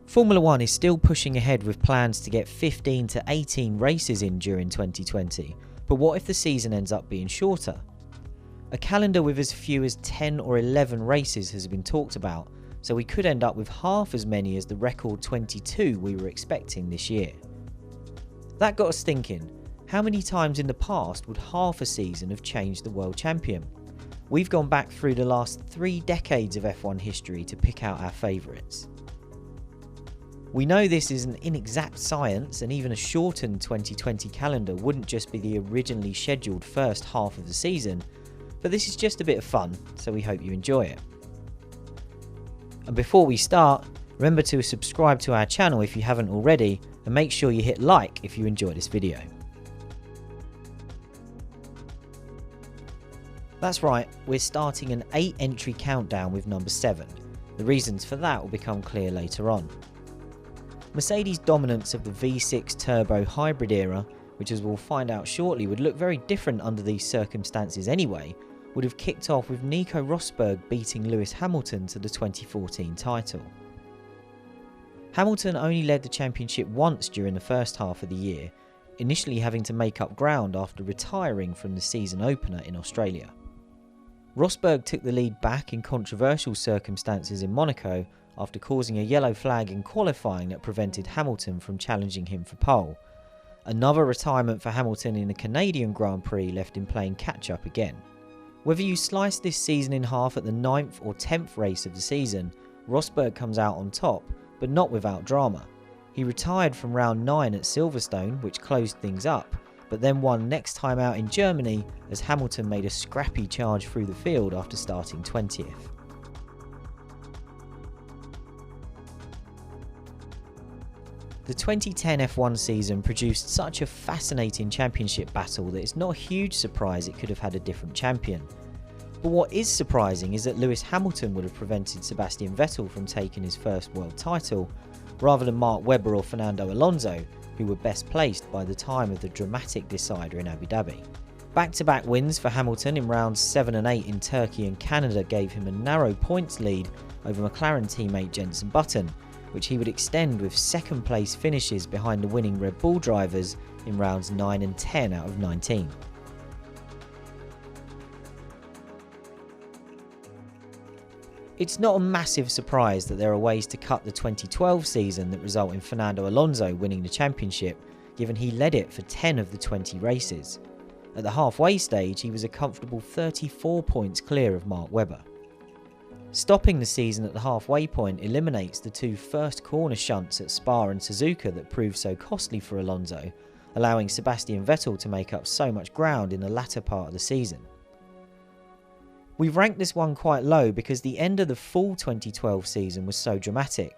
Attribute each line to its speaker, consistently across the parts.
Speaker 1: Formula 1 is still pushing ahead with plans to get 15 to 18 races in during 2020, but what if the season ends up being shorter? A calendar with as few as 10 or 11 races has been talked about, so we could end up with half as many as the record 22 we were expecting this year. That got us thinking, how many times in the past would half a season have changed the world champion? We've gone back through the last 3 decades of F1 history to pick out our favourites. We know this is an inexact science, and even a shortened 2020 calendar wouldn't just be the originally scheduled first half of the season, but this is just a bit of fun, so we hope you enjoy it. And before we start, remember to subscribe to our channel if you haven't already, and make sure you hit like if you enjoy this video. That's right, we're starting an 8 entry countdown with number 7. The reasons for that will become clear later on. Mercedes' dominance of the V6 turbo hybrid era, which as we'll find out shortly would look very different under these circumstances anyway, would have kicked off with Nico Rosberg beating Lewis Hamilton to the 2014 title. Hamilton only led the championship once during the first half of the year, initially having to make up ground after retiring from the season opener in Australia. Rosberg took the lead back in controversial circumstances in Monaco after causing a yellow flag in qualifying that prevented Hamilton from challenging him for pole. Another retirement for Hamilton in the Canadian Grand Prix left him playing catch-up again. Whether you slice this season in half at the 9th or 10th race of the season, Rosberg comes out on top, but not without drama. He retired from round 9 at Silverstone, which closed things up, but then won next time out in Germany as Hamilton made a scrappy charge through the field after starting 20th. The 2010 F1 season produced such a fascinating championship battle that it's not a huge surprise it could have had a different champion. But what is surprising is that Lewis Hamilton would have prevented Sebastian Vettel from taking his first world title, rather than Mark Webber or Fernando Alonso, who were best placed by the time of the dramatic decider in Abu Dhabi. Back-to-back wins for Hamilton in rounds 7 and 8 in Turkey and Canada gave him a narrow points lead over McLaren teammate Jenson Button, which he would extend with second place finishes behind the winning Red Bull drivers in rounds 9 and 10 out of 19. It's not a massive surprise that there are ways to cut the 2012 season that result in Fernando Alonso winning the championship, given he led it for 10 of the 20 races. At the halfway stage, he was a comfortable 34 points clear of Mark Webber. Stopping the season at the halfway point eliminates the 2 first corner shunts at Spa and Suzuka that proved so costly for Alonso, allowing Sebastian Vettel to make up so much ground in the latter part of the season. We've ranked this one quite low because the end of the full 2012 season was so dramatic,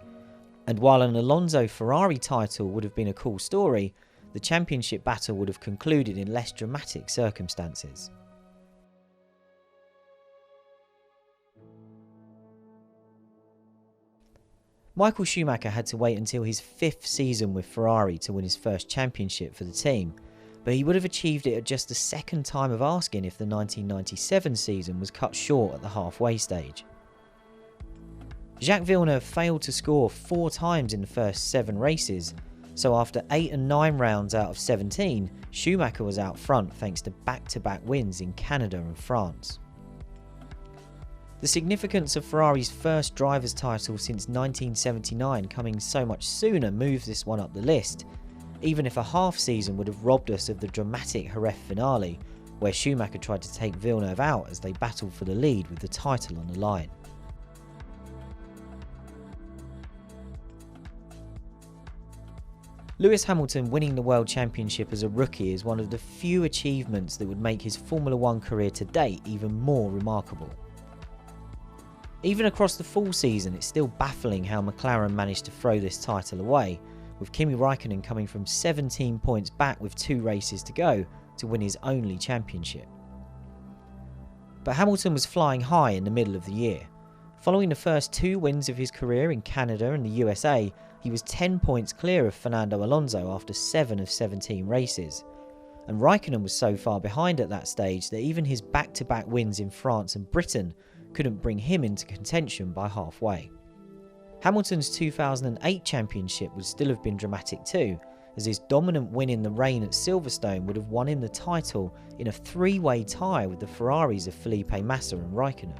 Speaker 1: and while an Alonso Ferrari title would have been a cool story, the championship battle would have concluded in less dramatic circumstances. Michael Schumacher had to wait until his 5th season with Ferrari to win his first championship for the team, but he would have achieved it at just the second time of asking if the 1997 season was cut short at the halfway stage. Jacques Villeneuve failed to score 4 times in the first 7 races, so after 8 and 9 rounds out of 17, Schumacher was out front thanks to back-to-back wins in Canada and France. The significance of Ferrari's first driver's title since 1979 coming so much sooner moves this one up the list, even if a half season would have robbed us of the dramatic Jerez finale, where Schumacher tried to take Villeneuve out as they battled for the lead with the title on the line. Lewis Hamilton winning the World Championship as a rookie is one of the few achievements that would make his Formula 1 career to date even more remarkable. Even across the full season, it's still baffling how McLaren managed to throw this title away, with Kimi Raikkonen coming from 17 points back with 2 races to go to win his only championship. But Hamilton was flying high in the middle of the year. Following the first 2 wins of his career in Canada and the USA, he was 10 points clear of Fernando Alonso after 7 of 17 races. And Raikkonen was so far behind at that stage that even his back-to-back wins in France and Britain couldn't bring him into contention by halfway. Hamilton's 2008 championship would still have been dramatic too, as his dominant win in the rain at Silverstone would have won him the title in a three-way tie with the Ferraris of Felipe Massa and Raikkonen.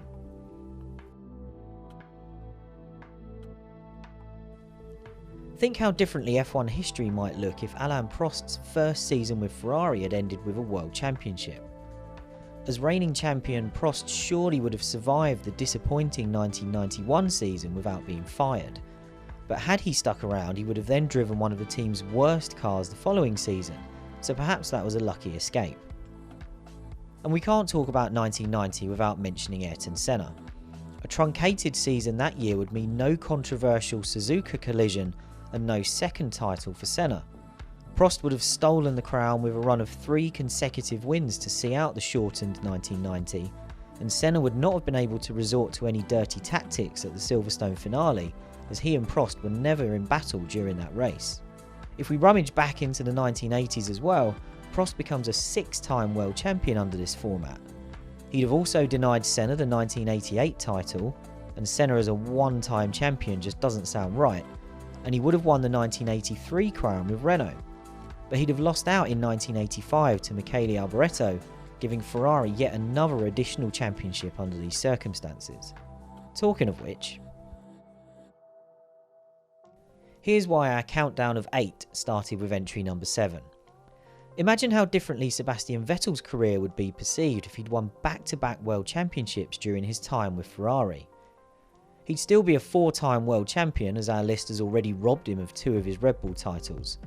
Speaker 1: Think how differently F1 history might look if Alain Prost's first season with Ferrari had ended with a world championship. As reigning champion, Prost surely would have survived the disappointing 1991 season without being fired. But had he stuck around, he would have then driven one of the team's worst cars the following season, so perhaps that was a lucky escape. And we can't talk about 1990 without mentioning Ayrton Senna. A truncated season that year would mean no controversial Suzuka collision and no second title for Senna. Prost would have stolen the crown with a run of 3 consecutive wins to see out the shortened 1990, and Senna would not have been able to resort to any dirty tactics at the Silverstone finale, as he and Prost were never in battle during that race. If we rummage back into the 1980s as well, Prost becomes a 6-time world champion under this format. He'd have also denied Senna the 1988 title, and Senna as a 1-time champion just doesn't sound right, and he would have won the 1983 crown with Renault. But he'd have lost out in 1985 to Michele Alboreto, giving Ferrari yet another additional championship under these circumstances. Talking of which, here's why our countdown of 8 started with entry number 7. Imagine how differently Sebastian Vettel's career would be perceived if he'd won back-to-back world championships during his time with Ferrari. He'd still be a 4-time world champion, as our list has already robbed him of 2 of his Red Bull titles.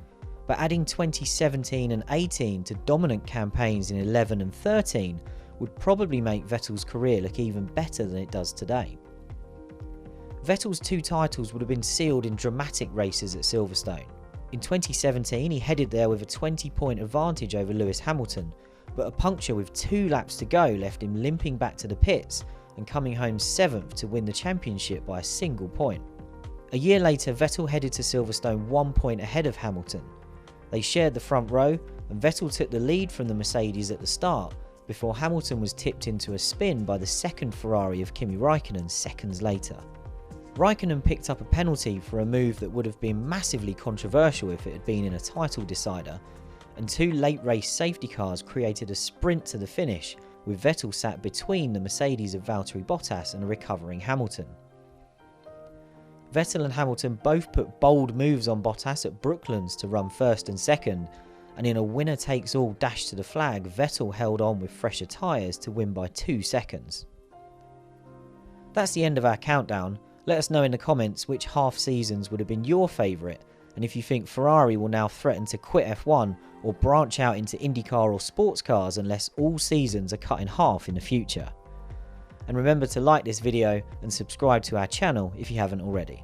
Speaker 1: But adding 2017 and 18 to dominant campaigns in 11 and 13 would probably make Vettel's career look even better than it does today. Vettel's 2 titles would have been sealed in dramatic races at Silverstone. In 2017 he headed there with a 20-point advantage over Lewis Hamilton, but a puncture with 2 laps to go left him limping back to the pits and coming home 7th to win the championship by a single point. A year later, Vettel headed to Silverstone 1 point ahead of Hamilton. They shared the front row, and Vettel took the lead from the Mercedes at the start, before Hamilton was tipped into a spin by the second Ferrari of Kimi Raikkonen seconds later. Raikkonen picked up a penalty for a move that would have been massively controversial if it had been in a title decider, and 2 late race safety cars created a sprint to the finish, with Vettel sat between the Mercedes of Valtteri Bottas and a recovering Hamilton. Vettel and Hamilton both put bold moves on Bottas at Brooklands to run first and second, and in a winner-takes-all dash to the flag, Vettel held on with fresher tyres to win by 2 seconds. That's the end of our countdown. Let us know in the comments which half seasons would have been your favourite, and if you think Ferrari will now threaten to quit F1 or branch out into IndyCar or sports cars unless all seasons are cut in half in the future. And remember to like this video and subscribe to our channel if you haven't already.